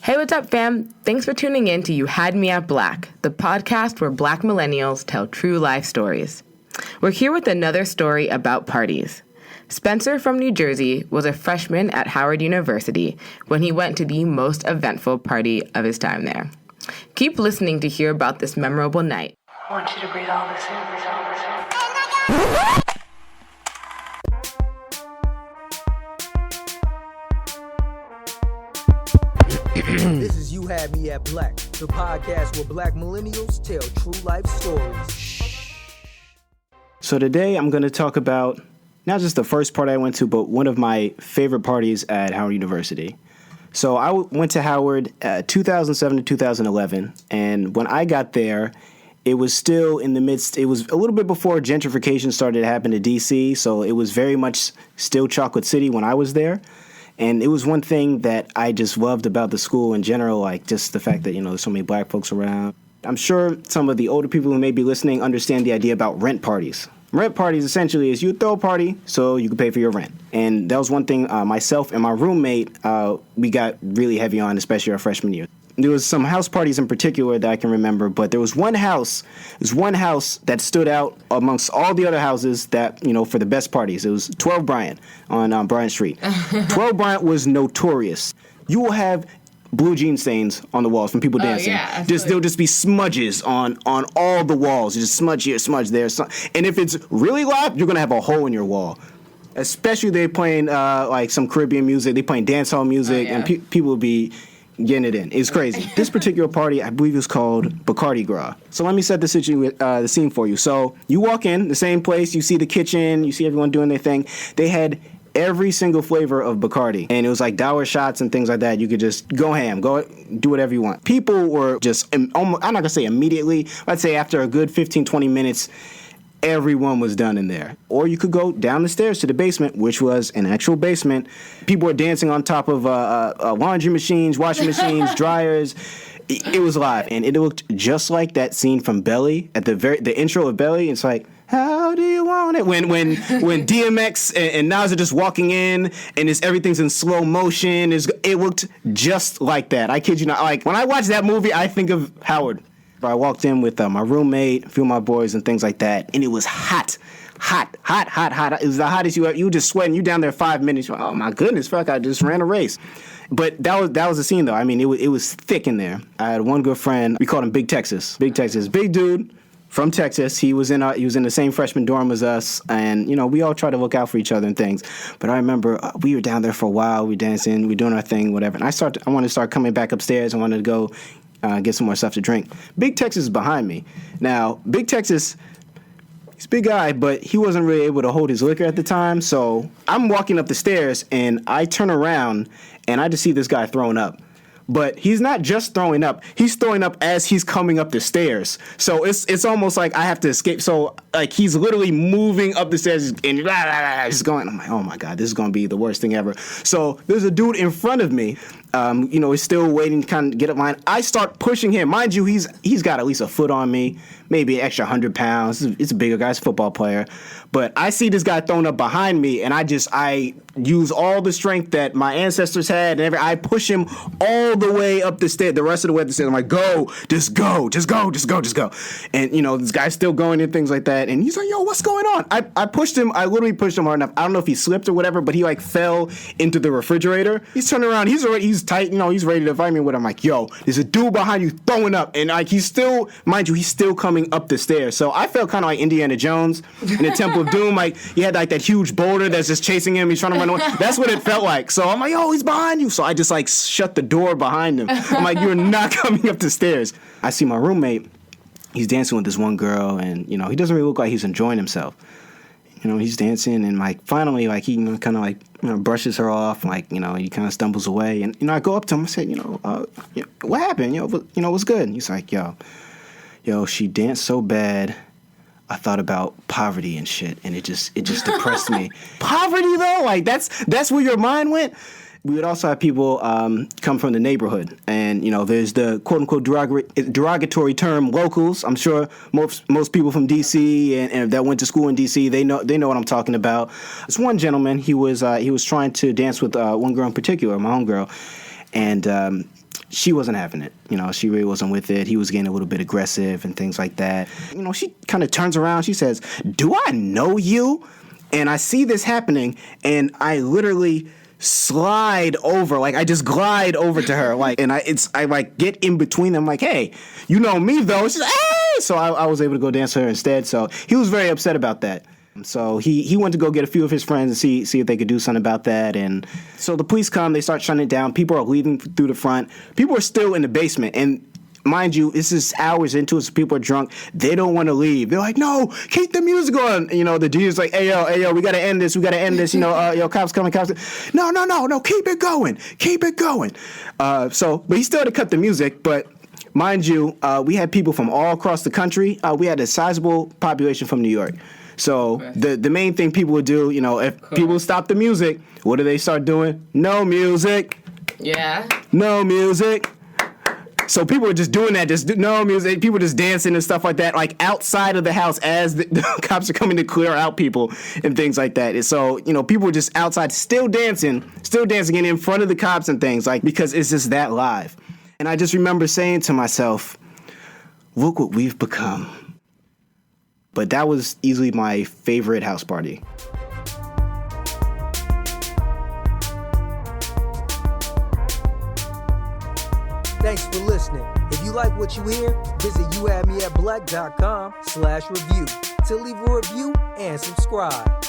Hey, what's up, fam? Thanks for tuning in to You Had Me at Black, the podcast where Black millennials tell true life stories. We're here with another story about parties. Spencer from New Jersey was a freshman at Howard University when he went to the most eventful party of his time there. Keep listening to hear about this memorable night. I want you to breathe all this in, breathe all this in. This is You Had Me at Black, the podcast where Black millennials tell true life stories. So today I'm going to talk about not just the first party I went to, but one of my favorite parties at Howard University. So I went to Howard 2007 to 2011, and when I got there, it was still in the midst, it was a little bit before gentrification started to happen to D.C., so it was very much still Chocolate City when I was there. And it was one thing that I just loved about the school in general, like just the fact that, there's so many black folks around. I'm sure some of the older people who may be listening understand the idea about rent parties. Rent parties essentially is you throw a party so you can pay for your rent. And that was one thing myself and my roommate, we got really heavy on, especially our freshman year. There was some house parties in particular that I can remember, but there was one house that stood out amongst all the other houses that, for the best parties. It was 12 Bryant on Bryant Street. 12 Bryant was notorious. You will have blue jean stains on the walls from people dancing. Yeah, there'll just be smudges on all the walls. Just smudge here, smudge there. And if it's really loud, you're going to have a hole in your wall. Especially they playing like some Caribbean music. They playing dancehall music, and people will be getting it in. It's crazy. This particular party, I believe, was called Bacardi Gras. So let me set the scene for you. So you walk in the same place, you see the kitchen, you see everyone doing their thing. They had every single flavor of Bacardi, and it was like dollar shots and things like that. You could just go ham, go do whatever you want. People were just, almost, I'm not gonna say immediately, I'd say after a good 15, 20 minutes, everyone was done in there. Or you could go down the stairs to the basement, which was an actual basement. People were dancing on top of laundry machines, washing machines, dryers. It was live, and it looked just like that scene from Belly at the intro of Belly. It's like, how do you want it? When DMX and Nas are just walking in, and everything's in slow motion. It looked just like that. I kid you not. Like when I watch that movie, I think of Howard. I walked in with my roommate, a few of my boys, and things like that, and it was hot. It was the hottest you were just sweating. You down there 5 minutes. You're like, oh my goodness, fuck! I just ran a race. But that was the scene though. I mean, it was thick in there. I had one good friend. We called him Big Texas. Big dude from Texas. He was in the same freshman dorm as us, and we all try to look out for each other and things. But I remember we were down there for a while. We dancing, we doing our thing, whatever. And I wanted to start coming back upstairs. I wanted to go get some more stuff to drink. Big Texas is behind me. Now, Big Texas, he's a big guy, but he wasn't really able to hold his liquor at the time. So I'm walking up the stairs, and I turn around, and I just see this guy throwing up. But he's not just throwing up. He's throwing up as he's coming up the stairs. So it's almost like I have to escape. So like he's literally moving up the stairs and just going. I'm like, oh my God, this is going to be the worst thing ever. So there's a dude in front of me. He's still waiting to kind of get up mine. I start pushing him. Mind you, he's got at least a foot on me, maybe an extra 100 pounds. It's a bigger guy, it's a football player. But I see this guy thrown up behind me, and I use all the strength that my ancestors had, and I push him all the way up the stairs, the rest of the way up the stairs. I'm like, go. And, this guy's still going and things like that. And he's like, yo, what's going on? I literally pushed him hard enough. I don't know if he slipped or whatever, but he fell into the refrigerator. He's turning around. He's tight, he's ready to fight me with. I'm like, yo, there's a dude behind you throwing up. And he's still, mind you, he's still coming up the stairs. So I felt kind of like Indiana Jones in the Temple of Doom. Like, he had that huge boulder that's just chasing him. He's trying to run away. That's what it felt like. So I'm like, yo, he's behind you. So I just shut the door behind him. I'm like, you're not coming up the stairs. I see my roommate. He's dancing with this one girl, and, he doesn't really look like he's enjoying himself. He's dancing, and, he kind of, brushes her off, he kind of stumbles away. And, I go up to him and say, what happened? What's good? And he's like, yo, she danced so bad, I thought about poverty and shit, and it just depressed me. Poverty, though? That's where your mind went? We would also have people come from the neighborhood, and there's the quote-unquote derogatory term locals. I'm sure most people from D.C. and that went to school in D.C. they know what I'm talking about. This one gentleman, he was trying to dance with one girl in particular, my own girl, and she wasn't having it. You know, she really wasn't with it. He was getting a little bit aggressive and things like that. You know, she kind of turns around. She says, "Do I know you?" And I see this happening, and I literally slide over, like I just glide over to her, like, and I like get in between them, like, "Hey, you know me though." She's like, "Hey!" So I was able to go dance with her instead. So he was very upset about that. So he went to go get a few of his friends and see if they could do something about that. And so the police come, they start shutting it down. People are leaving through the front. People are still in the basement. And mind you, this is hours into it, so people are drunk. They don't want to leave. They're like, "No, keep the music on." You know, the DJ's like, hey, yo, we got to end this. You know, yo, cops coming. No, keep it going. But he still had to cut the music. But mind you, we had people from all across the country. We had a sizable population from New York. So the main thing people would do, you know, if people stop the music, what do they start doing? No music. Yeah. No music. So people were just doing that, no music. People just dancing and stuff like that, like outside of the house as the cops are coming to clear out people and things like that. And so, you know, people were just outside still dancing and in front of the cops and things, like, because it's just that live. And I just remember saying to myself, look what we've become. But that was easily my favorite house party. Thanks for listening. If you like what you hear, visit youhadmeatblack.com/review to leave a review and subscribe.